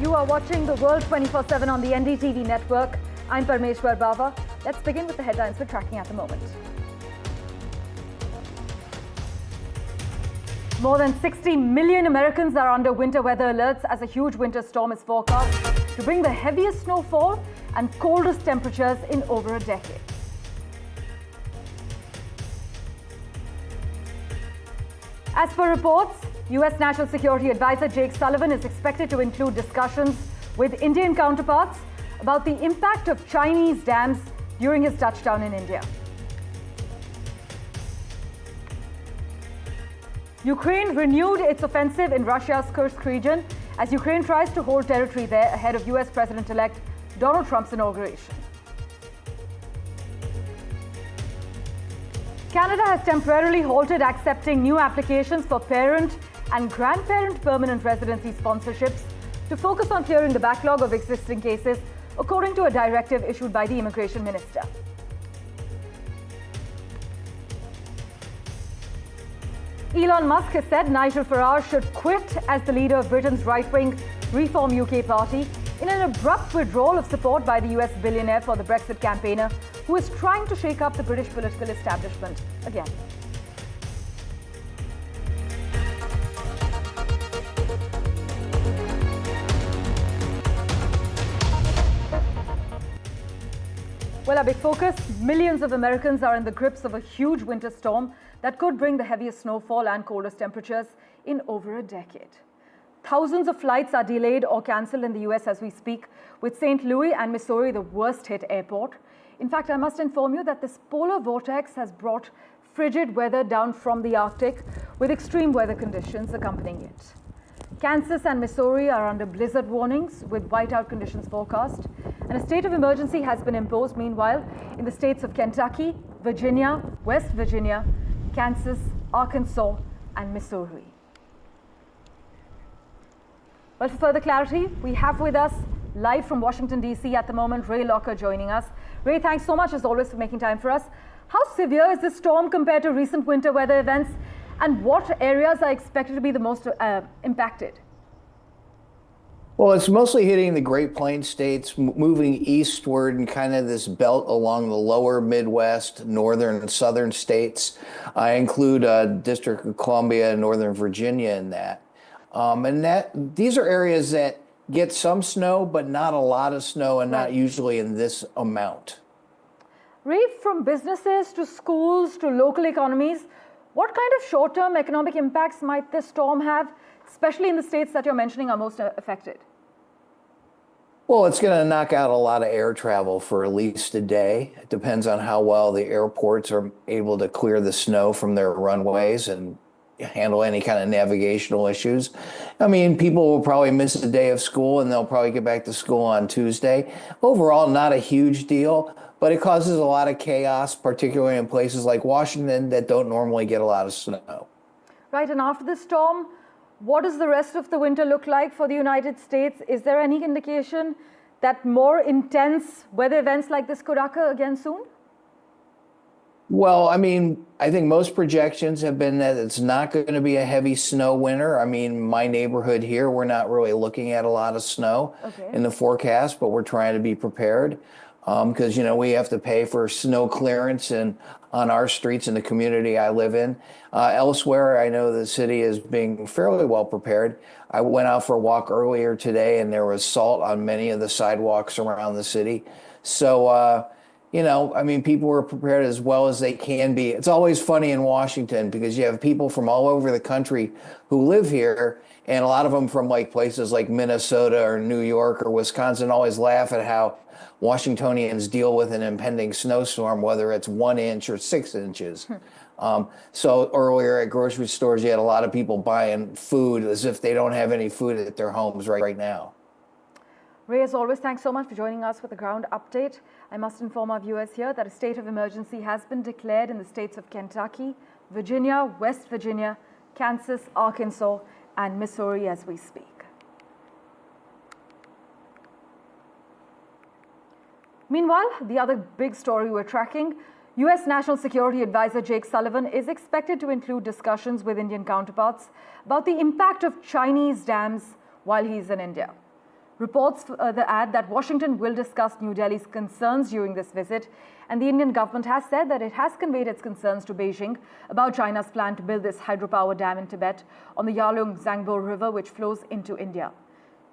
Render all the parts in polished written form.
You are watching the World 24/7 on the NDTV network. I'm Parmeshwar Bava. Let's begin with the headlines we're tracking at the moment. More than 60 million Americans are under winter weather alerts as a huge winter storm is forecast to bring the heaviest snowfall and coldest temperatures in over a decade. As per reports, US National Security Advisor Jake Sullivan is expected to include discussions with Indian counterparts about the impact of Chinese dams during his touchdown in India. Ukraine renewed its offensive in Russia's Kursk region as Ukraine tries to hold territory there ahead of US President-elect Donald Trump's inauguration. Canada has temporarily halted accepting new applications for parent and grandparent permanent residency sponsorships to focus on clearing the backlog of existing cases, according to a directive issued by the Immigration Minister. Elon Musk has said Nigel Farage should quit as the leader of Britain's right-wing Reform UK party in an abrupt withdrawal of support by the US billionaire for the Brexit campaigner, who is trying to shake up the British political establishment again. Well, our big focus, millions of Americans are in the grips of a huge winter storm that could bring the heaviest snowfall and coldest temperatures in over a decade. Thousands of flights are delayed or cancelled in the US as we speak, with St. Louis and Missouri the worst hit airport. In fact, I must inform you that this polar vortex has brought frigid weather down from the Arctic, with extreme weather conditions accompanying it. Kansas and Missouri are under blizzard warnings with whiteout conditions forecast, and a state of emergency has been imposed meanwhile in the states of Kentucky, Virginia, West Virginia, Kansas, Arkansas, and Missouri. Well, for further clarity, we have with us live from Washington, D.C. at the moment, Ray Locker joining us. Ray, thanks so much as always for making time for us. How severe is this storm compared to recent winter weather events, and what areas are expected to be the most impacted? Well, it's mostly hitting the Great Plains states, moving eastward and kind of this belt along the lower Midwest, northern and southern states. I include District of Columbia and Northern Virginia in that. These are areas that get some snow, but not a lot of snow, and not usually in this amount. Ray, from businesses to schools to local economies, what kind of short-term economic impacts might this storm have, especially in the states that you're mentioning are most affected? Well, it's going to knock out a lot of air travel for at least a day. It depends on how well the airports are able to clear the snow from their runways and handle any kind of navigational issues. I mean, people will probably miss a day of school and they'll probably get back to school on Tuesday. Overall, not a huge deal, but it causes a lot of chaos, particularly in places like Washington that don't normally get a lot of snow. Right, and after the storm, what does the rest of the winter look like for the United States? Is there any indication that more intense weather events like this could occur again soon? Well, I mean, I think most projections have been that it's not going to be a heavy snow winter. I mean, my neighborhood here, we're not really looking at a lot of snow in the forecast, but we're trying to be prepared because, you know, we have to pay for snow clearance and on our streets in the community I live in. Elsewhere, I know the city is being fairly well prepared. I went out for a walk earlier today and there was salt on many of the sidewalks around the city. So, you know, I mean, people were prepared as well as they can be. It's always funny in Washington because you have people from all over the country who live here, and a lot of them from like places like Minnesota or New York or Wisconsin always laugh at how Washingtonians deal with an impending snowstorm, whether it's 1 inch or 6 inches. So earlier at grocery stores, you had a lot of people buying food as if they don't have any food at their homes right now. Ray, as always, thanks so much for joining us with the ground update. I must inform our viewers here that a state of emergency has been declared in the states of Kentucky, Virginia, West Virginia, Kansas, Arkansas, and Missouri as we speak. Meanwhile, the other big story we're tracking, US National Security Advisor Jake Sullivan is expected to include discussions with Indian counterparts about the impact of Chinese dams while he's in India. Reports add that Washington will discuss New Delhi's concerns during this visit, and the Indian government has said that it has conveyed its concerns to Beijing about China's plan to build this hydropower dam in Tibet on the Yarlung-Zangbo River, which flows into India.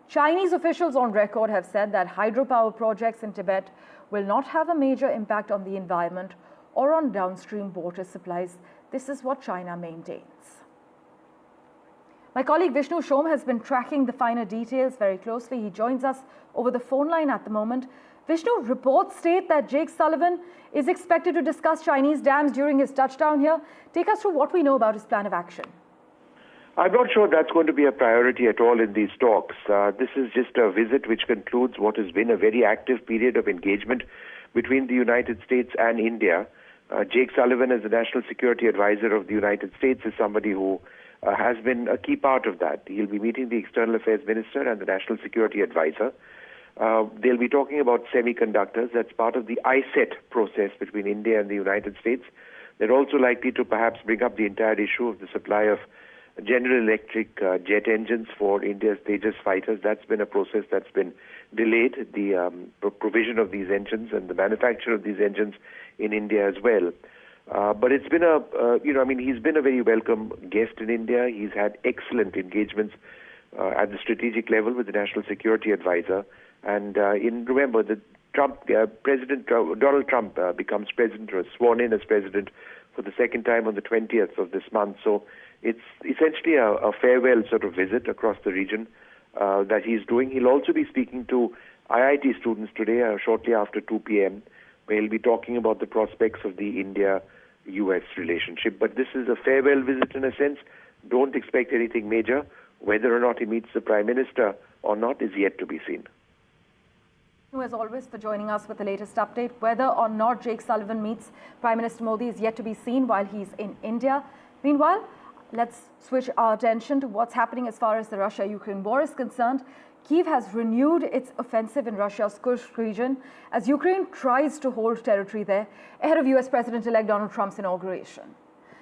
Chinese officials on record have said that hydropower projects in Tibet will not have a major impact on the environment or on downstream water supplies. This is what China maintains. My colleague Vishnu Shom has been tracking the finer details very closely. He joins us over the phone line at the moment. Vishnu, reports state that Jake Sullivan is expected to discuss Chinese dams during his touchdown here. Take us through what we know about his plan of action. I'm not sure that's going to be a priority at all in these talks. This is just a visit which concludes what has been a very active period of engagement between the United States and India. Jake Sullivan, as the National Security Advisor of the United States, is somebody who has been a key part of that. He'll be meeting the External Affairs Minister and the National Security Advisor. They'll be talking about semiconductors. That's part of the ISET process between India and the United States. They're also likely to perhaps bring up the entire issue of the supply of General Electric jet engines for India's Tejas fighters. That's been a process that's been delayed, the provision of these engines and the manufacture of these engines in India as well. But it's been he's been a very welcome guest in India. He's had excellent engagements at the strategic level with the National Security Advisor. And remember that President Donald Trump becomes president or sworn in as president for the second time on the 20th of this month. So it's essentially a farewell sort of visit across the region that he's doing. He'll also be speaking to IIT students today, shortly after 2 p.m., where he'll be talking about the prospects of the India-US relationship. But this is a farewell visit in a sense. Don't expect anything major. Whether or not he meets the Prime Minister or not is yet to be seen. As always, for joining us with the latest update. Whether or not Jake Sullivan meets Prime Minister Modi is yet to be seen while he's in India. Meanwhile, let's switch our attention to what's happening as far as the Russia-Ukraine war is concerned. Kyiv has renewed its offensive in Russia's Kursk region as Ukraine tries to hold territory there ahead of US President-elect Donald Trump's inauguration.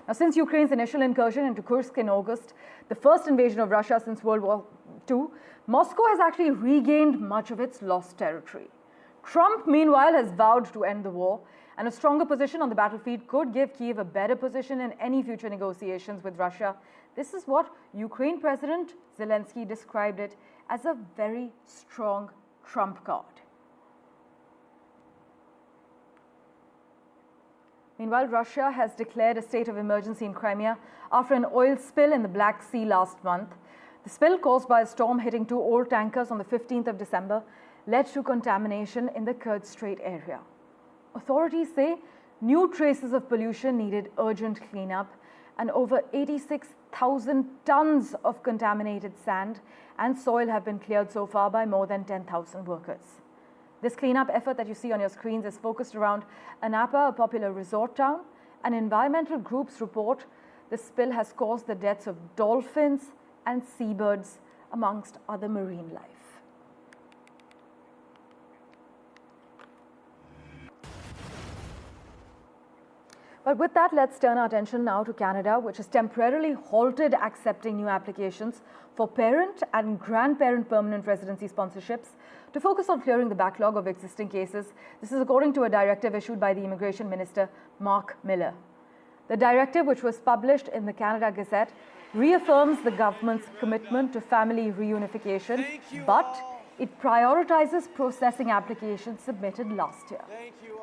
Now, since Ukraine's initial incursion into Kursk in August, the first invasion of Russia since World War II, Moscow has actually regained much of its lost territory. Trump, meanwhile, has vowed to end the war, and a stronger position on the battlefield could give Kyiv a better position in any future negotiations with Russia. This is what Ukraine President Zelensky described it as a very strong trump card. Meanwhile, Russia has declared a state of emergency in Crimea after an oil spill in the Black Sea last month. The spill, caused by a storm hitting 2 oil tankers on the 15th of December, led to contamination in the Kerch Strait area. Authorities say new traces of pollution needed urgent cleanup, and over 86,000 tons of contaminated sand and soil have been cleared so far by more than 10,000 workers. This cleanup effort that you see on your screens is focused around Anapa, a popular resort town, and environmental groups report the spill has caused the deaths of dolphins and seabirds, amongst other marine life. But with that, let's turn our attention now to Canada, which has temporarily halted accepting new applications for parent and grandparent permanent residency sponsorships to focus on clearing the backlog of existing cases. This is according to a directive issued by the Immigration Minister, Mark Miller. The directive, which was published in the Canada Gazette, reaffirms the government's commitment to family reunification, but it prioritizes processing applications submitted last year.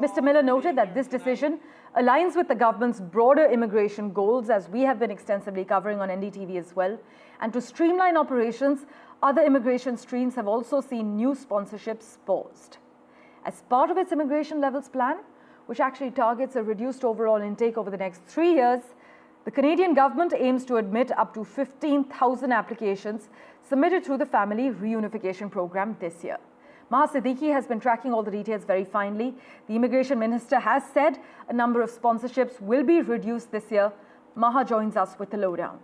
Mr. Miller noted that this decision aligns with the government's broader immigration goals, as we have been extensively covering on NDTV as well. And to streamline operations, other immigration streams have also seen new sponsorships paused. As part of its immigration levels plan, which actually targets a reduced overall intake over the next 3 years, the Canadian government aims to admit up to 15,000 applications submitted through the Family Reunification Program this year. Maha Siddiqui has been tracking all the details very finely. The Immigration Minister has said a number of sponsorships will be reduced this year. Maha joins us with the lowdown.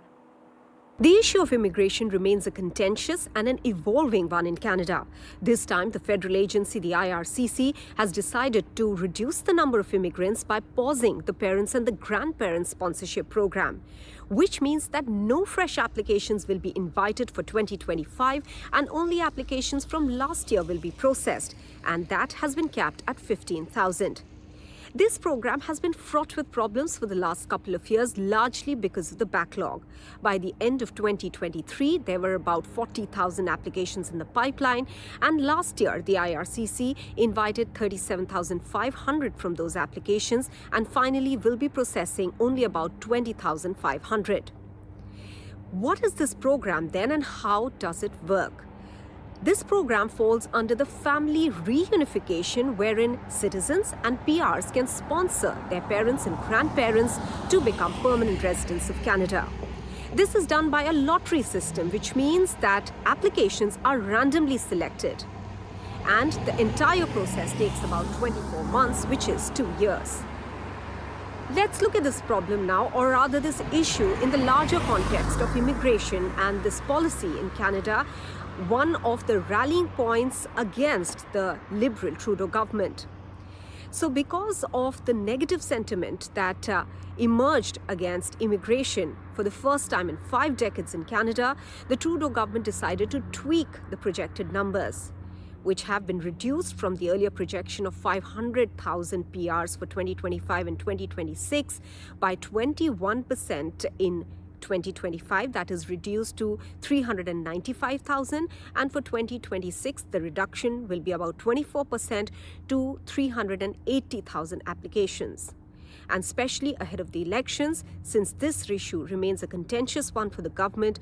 The issue of immigration remains a contentious and an evolving one in Canada. This time, the federal agency, the IRCC, has decided to reduce the number of immigrants by pausing the parents' and the grandparents' sponsorship program, which means that no fresh applications will be invited for 2025 and only applications from last year will be processed, and that has been capped at 15,000. This program has been fraught with problems for the last couple of years, largely because of the backlog. By the end of 2023, there were about 40,000 applications in the pipeline, and last year, the IRCC invited 37,500 from those applications and finally will be processing only about 20,500. What is this program then, and how does it work? This program falls under the family reunification, wherein citizens and PRs can sponsor their parents and grandparents to become permanent residents of Canada. This is done by a lottery system, which means that applications are randomly selected. And the entire process takes about 24 months, which is 2 years. Let's look at this problem now, or rather this issue, in the larger context of immigration and this policy in Canada, one of the rallying points against the Liberal Trudeau government. So because of the negative sentiment that emerged against immigration for the first time in 5 decades in Canada, the Trudeau government decided to tweak the projected numbers, which have been reduced from the earlier projection of 500,000 PRs for 2025 and 2026 by 21% in 2025, that is reduced to 395,000, and for 2026 the reduction will be about 24% to 380,000 applications. And especially ahead of the elections, since this issue remains a contentious one for the government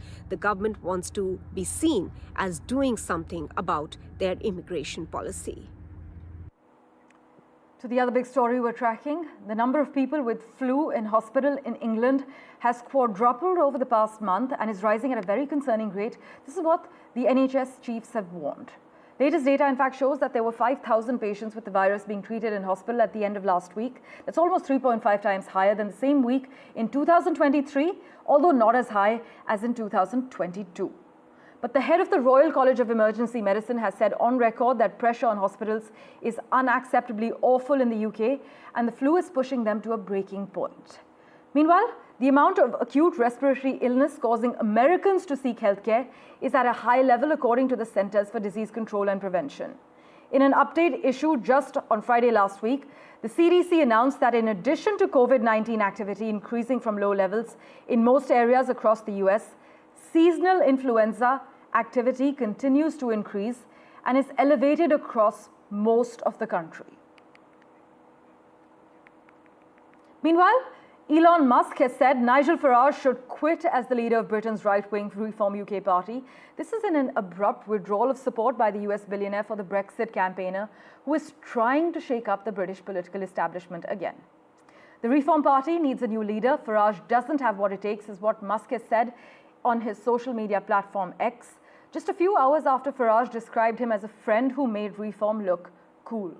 wants to be seen as doing something about their immigration policy. To the other big story we're tracking, the number of people with flu in hospital in England has quadrupled over the past month and is rising at a very concerning rate. This is what the NHS chiefs have warned. Latest data, in fact, shows that there were 5,000 patients with the virus being treated in hospital at the end of last week. That's almost 3.5 times higher than the same week in 2023, although not as high as in 2022. But the head of the Royal College of Emergency Medicine has said on record that pressure on hospitals is unacceptably awful in the UK, and the flu is pushing them to a breaking point. Meanwhile, the amount of acute respiratory illness causing Americans to seek healthcare is at a high level, according to the Centers for Disease Control and Prevention. In an update issued just on Friday last week, the CDC announced that in addition to COVID-19 activity increasing from low levels in most areas across the US, seasonal influenza activity continues to increase and is elevated across most of the country. Meanwhile, Elon Musk has said Nigel Farage should quit as the leader of Britain's right-wing Reform UK party. This is in an abrupt withdrawal of support by the US billionaire for the Brexit campaigner, who is trying to shake up the British political establishment again. The Reform Party needs a new leader. Farage doesn't have what it takes, is what Musk has said on his social media platform X, just a few hours after Farage described him as a friend who made Reform look cool.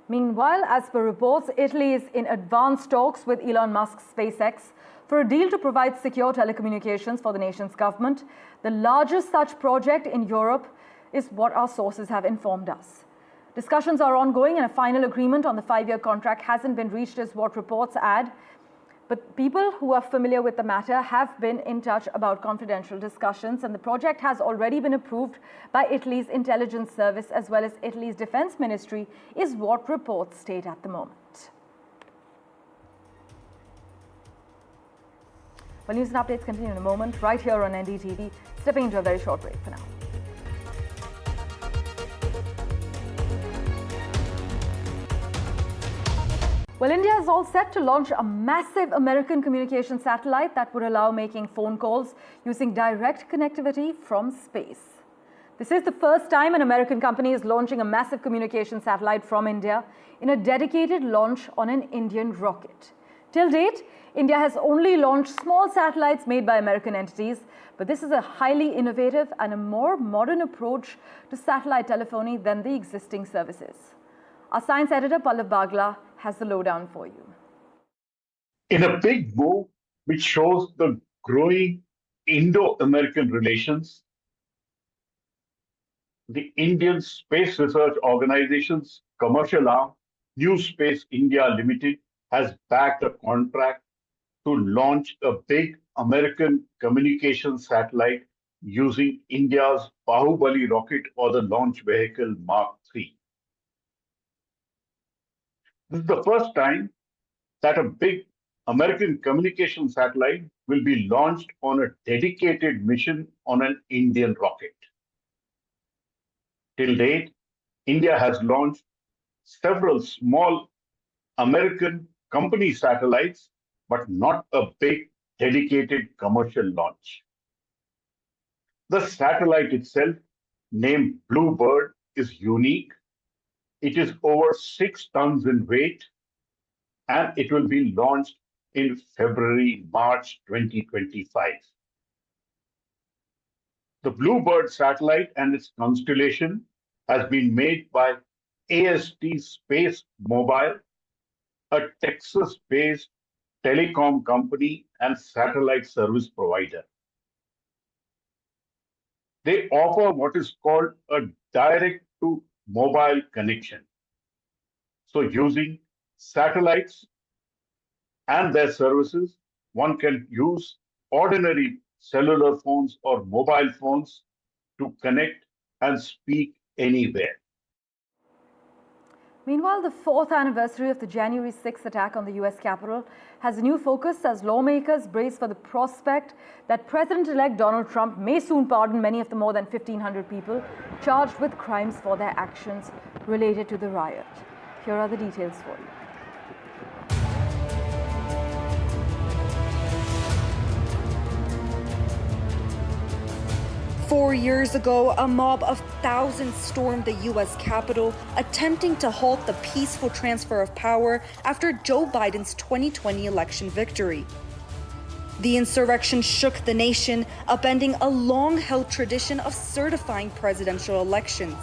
Meanwhile, as per reports, Italy is in advanced talks with Elon Musk's SpaceX for a deal to provide secure telecommunications for the nation's government. The largest such project in Europe is what our sources have informed us. Discussions are ongoing and a final agreement on the 5-year contract hasn't been reached, is what reports add. But people who are familiar with the matter have been in touch about confidential discussions, and the project has already been approved by Italy's intelligence service as well as Italy's defense ministry, is what reports state at the moment. Well, news and updates continue in a moment, right here on NDTV. Stepping into a very short break for now. Well, India is all set to launch a massive American communication satellite that would allow making phone calls using direct connectivity from space. This is the first time an American company is launching a massive communication satellite from India in a dedicated launch on an Indian rocket. Till date, India has only launched small satellites made by American entities, but this is a highly innovative and a more modern approach to satellite telephony than the existing services. Our science editor, Pallav Bagla, has the lowdown for you. In a big move which shows the growing Indo-American relations, the Indian Space Research Organization's commercial arm, New Space India Limited, has backed a contract to launch a big American communication satellite using India's Bahubali rocket or the launch vehicle Mark III. This is the first time that a big American communication satellite will be launched on a dedicated mission on an Indian rocket. Till date, India has launched several small American company satellites, but not a big dedicated commercial launch. The satellite itself, named Bluebird, is unique. It is over 6 tons in weight, and it will be launched in February-March 2025. The Bluebird satellite and its constellation has been made by AST Space Mobile, a Texas-based telecom company and satellite service provider. They offer what is called a direct-to-mobile connection. So using satellites and their services, one can use ordinary cellular phones or mobile phones to connect and speak anywhere. Meanwhile, the 4th anniversary of the January 6th attack on the US Capitol has a new focus as lawmakers brace for the prospect that President-elect Donald Trump may soon pardon many of the more than 1,500 people charged with crimes for their actions related to the riot. Here are the details for you. Four years ago, a mob of thousands stormed the U.S. Capitol, attempting to halt the peaceful transfer of power after Joe Biden's 2020 election victory. The insurrection shook the nation, upending a long-held tradition of certifying presidential elections.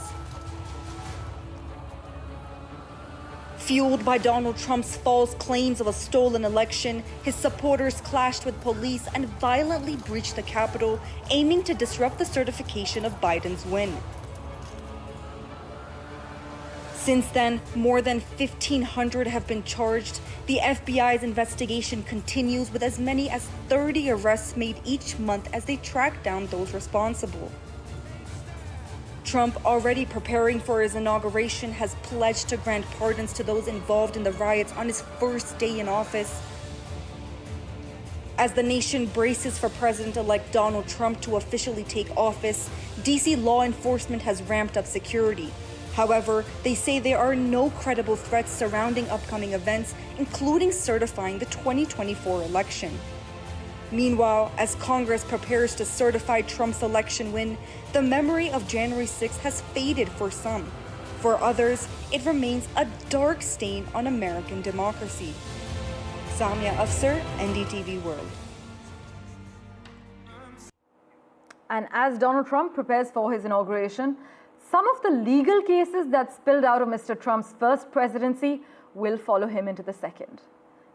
Fueled by Donald Trump's false claims of a stolen election, his supporters clashed with police and violently breached the Capitol, aiming to disrupt the certification of Biden's win. Since then, more than 1,500 have been charged. The FBI's investigation continues with as many as 30 arrests made each month as they track down those responsible. Trump, already preparing for his inauguration, has pledged to grant pardons to those involved in the riots on his first day in office. As the nation braces for President-elect Donald Trump to officially take office, D.C. law enforcement has ramped up security. However, they say there are no credible threats surrounding upcoming events, including certifying the 2024 election. Meanwhile, as Congress prepares to certify Trump's election win, the memory of January 6th has faded for some. For others, it remains a dark stain on American democracy. Samia Afsar, NDTV World. And as Donald Trump prepares for his inauguration, some of the legal cases that spilled out of Mr. Trump's first presidency will follow him into the second.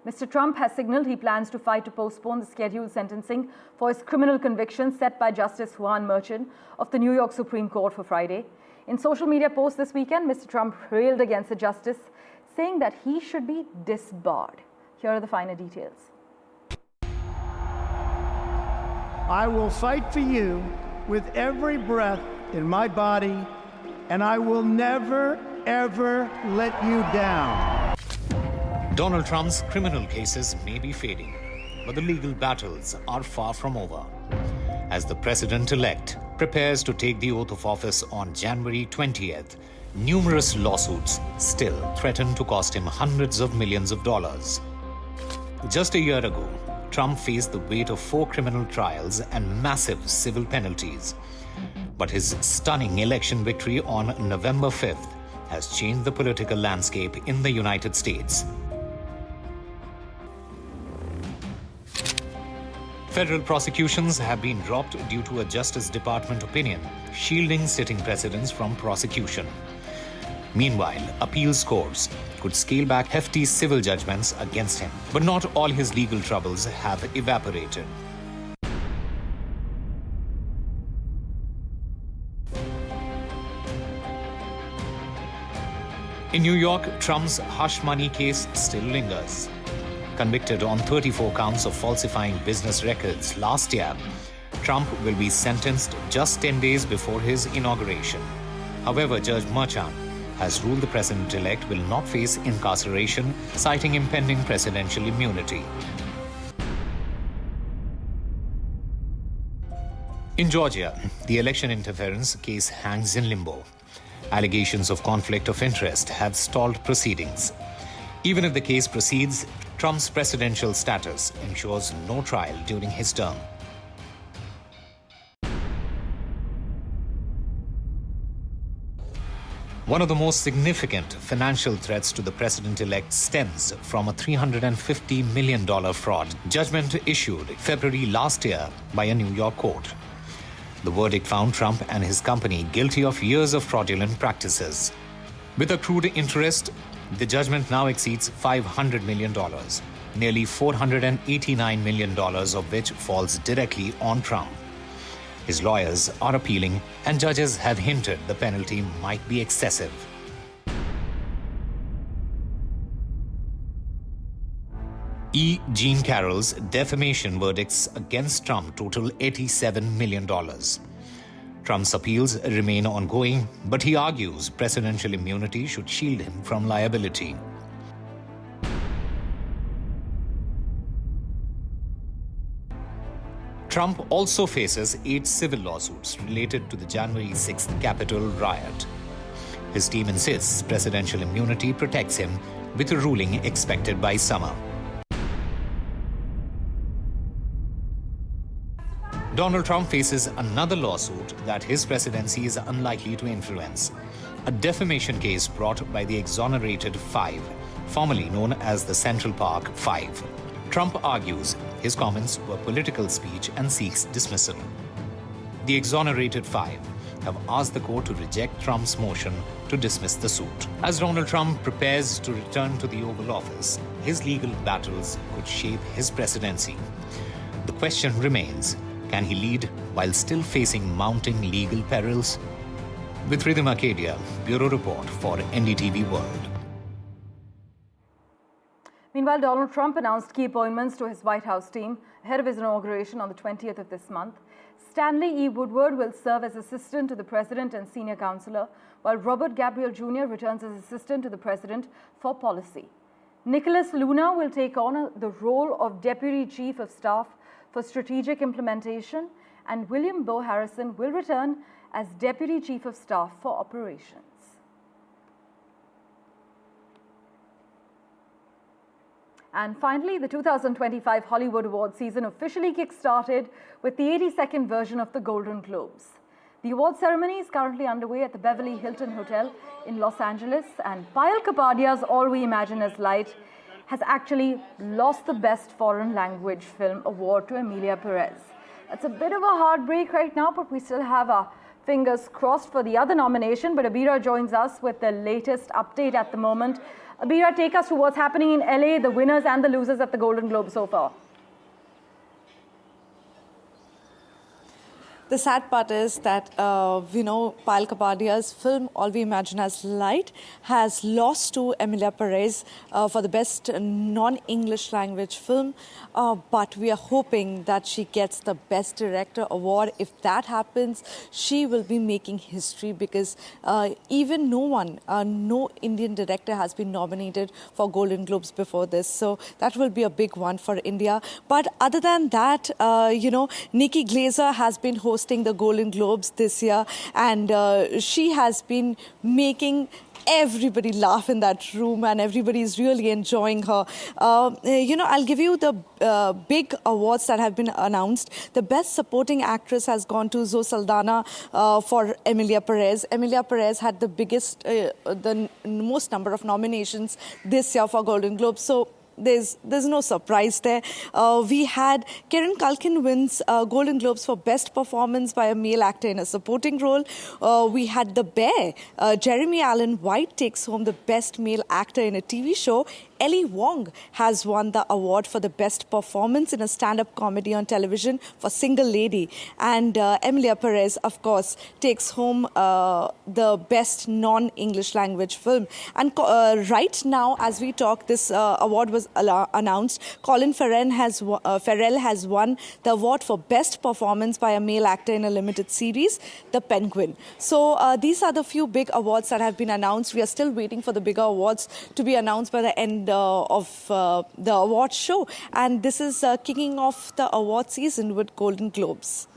Mr. Trump has signaled he plans to fight to postpone the scheduled sentencing for his criminal convictions set by Justice Juan Merchan of the New York Supreme Court for Friday. In social media posts this weekend, Mr. Trump railed against the justice, saying that he should be disbarred. Here are the finer details. I will fight for you with every breath in my body, and I will never, ever let you down. Donald Trump's criminal cases may be fading, but the legal battles are far from over. As the president-elect prepares to take the oath of office on January 20th, numerous lawsuits still threaten to cost him hundreds of millions of dollars. Just a year ago, Trump faced the weight of 4 criminal trials and massive civil penalties. But his stunning election victory on November 5th has changed the political landscape in the United States. Federal prosecutions have been dropped due to a Justice Department opinion shielding sitting presidents from prosecution. Meanwhile, appeals courts could scale back hefty civil judgments against him. But not all his legal troubles have evaporated. In New York, Trump's hush money case still lingers. Convicted on 34 counts of falsifying business records last year, Trump will be sentenced just 10 days before his inauguration. However, Judge Merchan has ruled the president-elect will not face incarceration, citing impending presidential immunity. In Georgia, the election interference case hangs in limbo. Allegations of conflict of interest have stalled proceedings. Even if the case proceeds, Trump's presidential status ensures no trial during his term. One of the most significant financial threats to the president-elect stems from a $350 million fraud judgment issued February last year by a New York court. The verdict found Trump and his company guilty of years of fraudulent practices. With accrued interest, the judgment now exceeds $500 million, nearly $489 million of which falls directly on Trump. His lawyers are appealing, and judges have hinted the penalty might be excessive. E. Jean Carroll's defamation verdicts against Trump total $87 million. Trump's appeals remain ongoing, but he argues presidential immunity should shield him from liability. Trump also faces 8 civil lawsuits related to the January 6th Capitol riot. His team insists presidential immunity protects him, with a ruling expected by summer. Donald Trump faces another lawsuit that his presidency is unlikely to influence. A defamation case brought by the exonerated Five, formerly known as the Central Park Five. Trump argues his comments were political speech and seeks dismissal. The exonerated Five have asked the court to reject Trump's motion to dismiss the suit. As Donald Trump prepares to return to the Oval Office, his legal battles could shape his presidency. The question remains, can he lead while still facing mounting legal perils? With Rhythm Arcadia, Bureau Report for NDTV World. Meanwhile, Donald Trump announced key appointments to his White House team ahead of his inauguration on the 20th of this month. Stanley E. Woodward will serve as assistant to the president and senior counselor, while Robert Gabriel Jr. returns as assistant to the president for policy. Nicholas Luna will take on the role of deputy chief of staff for strategic implementation, and William Bo Harrison will return as deputy chief of staff for operations. And finally, the 2025 Hollywood Awards season officially kick-started with the 82nd version of the Golden Globes. The award ceremony is currently underway at the Beverly Hilton Hotel in Los Angeles, and Payal Kapadia's All We Imagine Is Light has actually lost the Best Foreign Language Film Award to Emilia Perez. It's a bit of a heartbreak right now, but we still have our fingers crossed for the other nomination. But Abira joins us with the latest update at the moment. Abira, take us to what's happening in LA, the winners and the losers at the Golden Globe so far. The sad part is that, Payal Kapadia's film, All We Imagine As Light, has lost to Emilia Perez for the best non-English language film. But we are hoping that she gets the Best Director award. If that happens, she will be making history, because even no Indian director has been nominated for Golden Globes before this. So that will be a big one for India. But other than that, Nikki Glaser has been hosting the Golden Globes this year, and she has been making everybody laugh in that room, and everybody is really enjoying her. I'll give you the big awards that have been announced. The Best Supporting Actress has gone to Zoe Saldana for Emilia Perez. Emilia Perez had the most number of nominations this year for Golden Globes. So there's no surprise there. We had Kieran Culkin wins Golden Globes for Best Performance by a Male Actor in a Supporting Role. We had The Bear. Jeremy Allen White takes home the Best Male Actor in a TV show. Ellie Wong has won the award for the Best Performance in a stand-up comedy on television for Single Lady. And Emilia Perez, of course, takes home the Best Non-English Language Film. And right now, as we talk, this award was announced. Colin Farrell has won the award for Best Performance by a Male Actor in a Limited Series, The Penguin. So these are the few big awards that have been announced. We are still waiting for the bigger awards to be announced by the end of the award show. And this is kicking off the award season with Golden Globes.